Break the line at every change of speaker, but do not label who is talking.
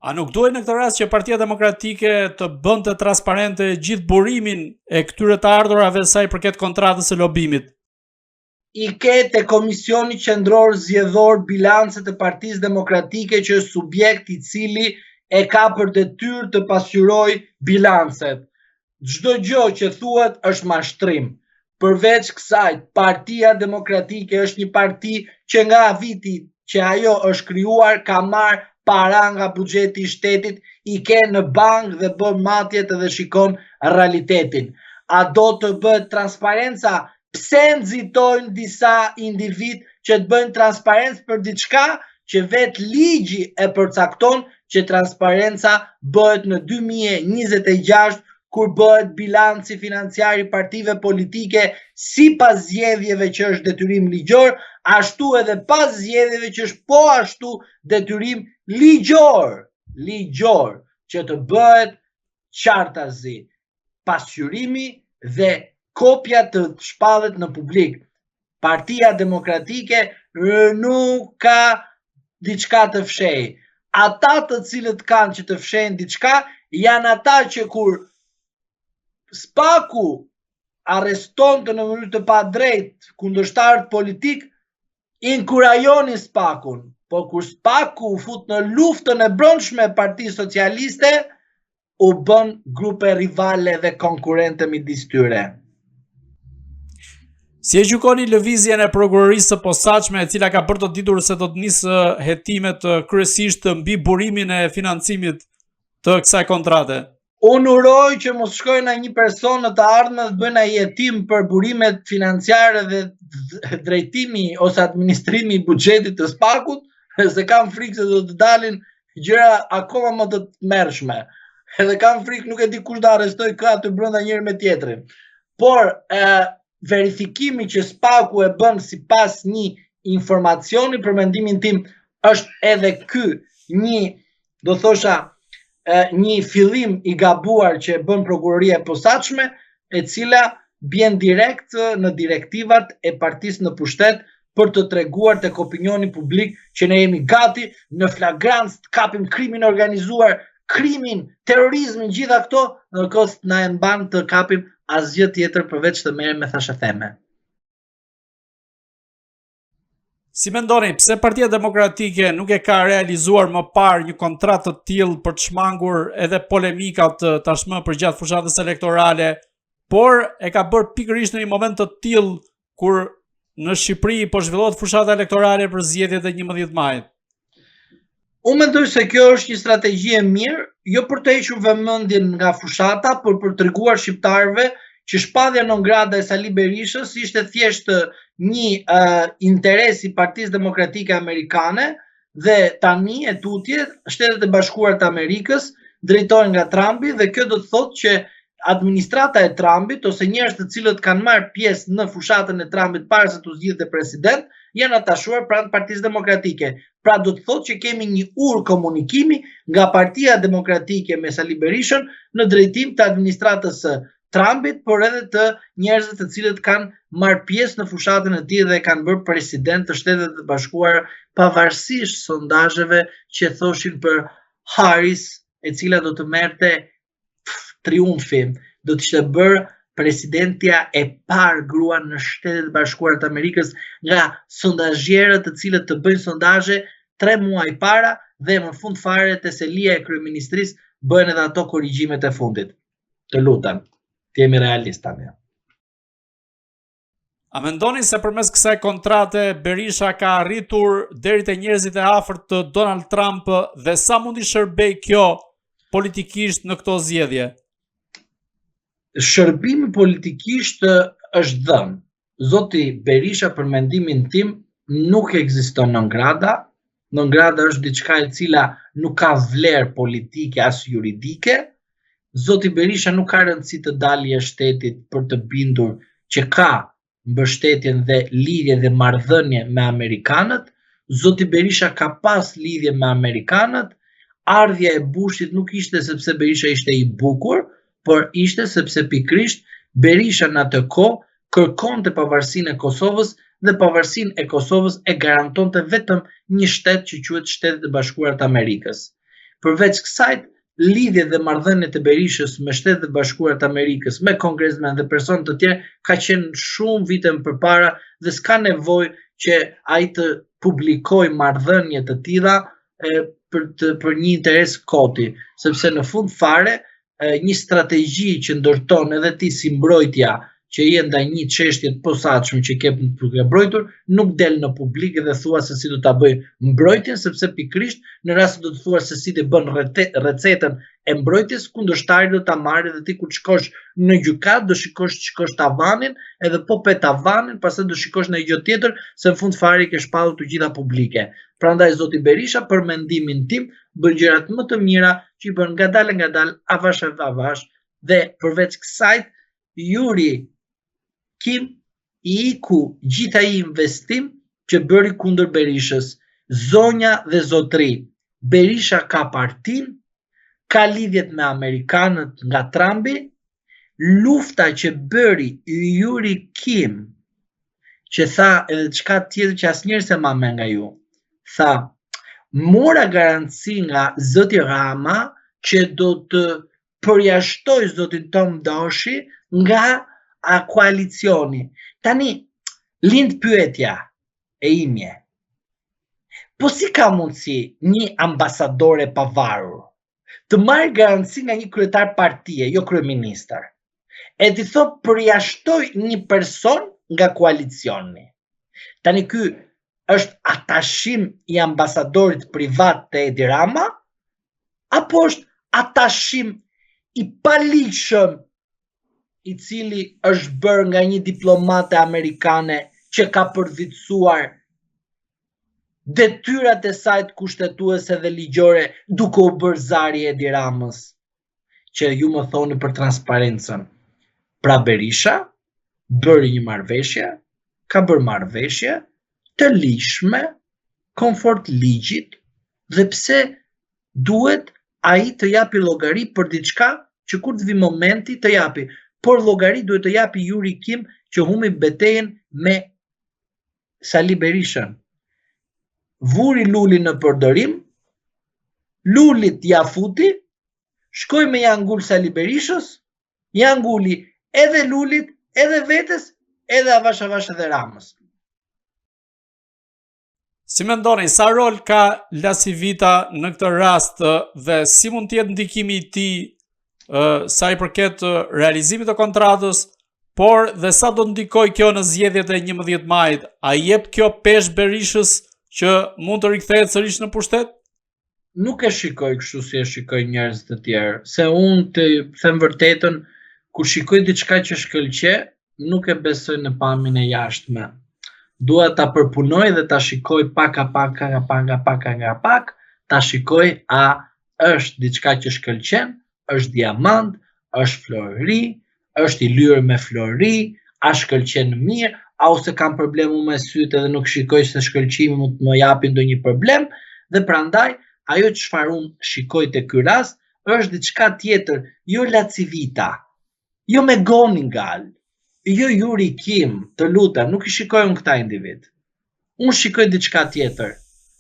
A nuk duhet në këtë rast që Partia Demokratike të bënte transparente gjithë burimin e këtyre të ardhurave sa i përket kontratës së lobimit?
I ketë Komisioni Qendror Zgjedhor bilancet e Partisë Demokratike që është subjekt i cili e ka për detyrë të pasqyrojë bilancet. Çdo gjë që thuhet është mashtrim. Përveç kësaj, Partia Demokratike është një parti që nga viti që ajo është krijuar ka marrë para nga buxheti i shtetit, i ke në bankë dhe bën matjet dhe shikon realitetin. A do të bëhet transparenca? Pse nxitojnë disa individ që të bëjnë transparencë për diçka që vetë ligji e përcakton që transparenca bëhet në 2026 kur bëhet bilanci financiar i partive politike sipas zgjedhjeve që është detyrim ligjor, ashtu edhe pas zgjedhjeve që është po ashtu detyrim ligjor që të bëhet qartazi, pasqyrimi dhe kopja të shpallet në publik. Partia Demokratike nuk ka diçka të fshehë. Ata të cilët kanë që të fshehin diçka janë ata që kur Spaku arrestonte në mënyrë të padrejtë kundërshtarët politik, inkurajonin Spakun. Po kur Spaku u fut në luftën e brendshme e Partisë Socialiste, u bën grupe rivale dhe konkurrente midis tyre.
Si e gjykoni lëvizjen e prokurorisë së posaçme e cila ka bërë të ditur se do të nisë hetimet kryesisht mbi burimin e financimit të kësaj kontrate?
Unë uroj që mos shkojë në një person në të ardhmen dhe të bëjnë ai hetim për burimet financiare dhe drejtimi ose administrimi i buxhetit të Spakut, se kam frikë se do të dalin gjëra akoma më të tmerrshme. Edhe kam frikë, nuk e di kush do arrestoj kë aty brenda njëri me tjetrin. Por verifikimi që Spaku e bën sipas një informacioni, për mendimin tim, është edhe ky një, do thosha, një fillim i gabuar që e bën prokuroria e posaçme, e cila bjen direkt në direktivat e partisë në pushtet për të treguar tek opinioni publik që ne jemi gati në flagrancë të kapim krimin organizuar, krimin, terrorizmin, gjitha këto, ndërkohë na e mban të kapim asgjë tjetër përveç të merrem me thashëtheme.
Si mendoni, pse Partia Demokratike nuk e ka realizuar më parë një kontratë të tillë për të shmangur edhe polemikat tashmë përgjatë fushatës elektorale, por e ka bërë pikërisht në një moment të tillë kur në Shqipëri po zhvillohet fushata elektorale për zgjedhjet e 11 majit?
Unë mendoj se kjo është një strategji e mirë, jo për të hequr vëmendjen nga fushata, por për të treguar shqiptarëve që shpallja non grata e Sali Berishës ishte thjesht një interes i Partisë Demokratike Amerikane dhe tani e tutje Shtetet e Bashkuara të Amerikës drejtohen nga Trumpi dhe kjo do të thotë që administrata e Trumpit ose njerëz të cilët kanë marrë pjesë në fushatën e Trumpit para se të zgjidhte president janë atashuar pranë Partisë Demokratike. Pra do të thotë që kemi një urë komunikimi nga Partia Demokratike me Sali Berishën në drejtim të administratës së Trumpit, por edhe të njerëzve të cilët kanë marrë pjesë në fushatën e tij dhe kanë bërë president të Shtetet e Bashkuara pavarësisht sondazheve që thoshin për Harris, e cila do të merrte triumfi, do të ishte bërë presidentja e parë grua në Shtetet e Bashkuara të Amerikës nga sondazhierët të cilët të bëjnë sondazhe 3 muaj para dhe më fund fare te selia e kryeministrisë bëhen edhe ato korrigjimet e fundit. Të lutem, të jemi realist tani.
A mendoni se përmes kësaj kontrate Berisha ka arritur deri te njerëzit e afërt të Donald Trump dhe sa mundi shërbej kjo politikisht në këto zgjedhje?
Shërbimi politikisht është dhënë. Zoti Berisha, për mendimin tim, nuk ekziston non grata. Non grata është diçka e cila nuk ka vlerë politike as juridike. Zoti Berisha nuk ka rëndësi të dalë jashtë shtetit për të bindur që ka mbështetjen dhe lidhje dhe marrëdhënie me amerikanët. Zoti Berisha ka pas lidhje me amerikanët. Ardhja e Bushit nuk ishte sepse Berisha ishte i bukur, por ishte sepse pikrisht Berisha në atë kohë kërkonte pavarësinë e Kosovës dhe pavarësinë e Kosovës e garantonte vetëm një shtet që quhet Shtetet e Bashkuara të Amerikës. përveç kësaj, lidhjet dhe marrëdhëniet e Berishës me Shtetet e Bashkuara të Amerikës, me kongresmen dhe personë të tjerë ka qenë shumë vite më përpara dhe s'ka nevojë që ai të publikojë marrëdhënie të tilla për një interes koti, sepse në fund fare një strategji që ndërton edhe ti si mbrojtja që je ndaj një çështje të posaçme që ke për të mbrojtur, nuk del në publik dhe thua se si do ta bëj mbrojtjen, sepse pikrisht në rast se do të thuash se si të bën recetën e mbrojtjes, kundërshtari do ta marrë dhe ti kur shkosh në gjykat do shikosh tavanin, edhe po pe tavanin, pastaj do shikosh në gjë tjetër, se në fund fare ke shpallur të gjitha publike. Prandaj zoti Berisha, për mendimin tim, bën gjërat më të mira që i bën ngadalë, avash dhe përveç kësaj, Yuri Kim i iku gjitha i investim që bëri kundër Berishës. Zonja dhe zotri, Berisha ka partin, ka lidhjet me Amerikanët nga Trumpi, lufta që bëri Yuri Kim, që tha edhe çka tjetër që asnjëherë se ma me nga ju, tha, mora garanci nga zoti Rama që do të përjashtoj zotin Tom Doshi nga koalicioni. Tani, lind pyetja e imje. Po si ka mundësi një ambasador e pavarur të marrë garanci nga një kryetar partie, jo kryeministër, e të thotë përjashtoj një person nga koalicioni. Tani ky është atashim i ambasadorit privat të Edi Rama, apo është atashim i paligjshëm i cili është bërë nga një diplomate amerikane që ka përvitësuar detyrat e saj kushtetuese dhe ligjore duke u bërë zari Edi Ramës, që ju më thoni për transparencën. Pra Berisha bëri një marrëveshje, ka bërë marrëveshje të lishme, konfort ligjit, dhe pse duhet ai të japi llogari për diçka që kur të vi momenti të japi. Por llogari duhet të japi Yuri Kim që humbi betejën me Sali Berishën. Vuri Luli në përdorim, Lulit ja futi, shkoi me ja ngul Sali Berishës, ja nguli edhe Lulit, edhe vetes, edhe avash edhe Ramës.
Si mendoni, sa rol ka Lasivita në këtë rast dhe si mund të jetë ndikimi i tij sa i përket realizimit të kontratës, por dhe sa do ndikoj kjo në zgjedhjet e 11 majit? A jep kjo peshë Berishës që mund të rikthehet sërish në pushtet?
Nuk e shikoj kështu si e shikoj njerëz të tjerë, se unë të them vërtetën, kur shikoj diçka që shkëlqe, nuk e besoj në pamjen e jashtme. Dua ta përpunoj dhe ta shikoj pak, ta shikoj a është diçka që shkëlqen, është diamant, është flori, është i lyer me flori, a shkëlqen mirë, a ose kam probleme me sytë dhe nuk shikoj se shkëlqimi mund të më japi ndonjë problem, dhe prandaj ajo çfarë unë shikoj te ky rast është diçka tjetër, jo Lasivita, jo me Goningal, jo Yuri Kim, të lutem, nuk i shikoj unë këta individ. Unë shikoj diçka tjetër.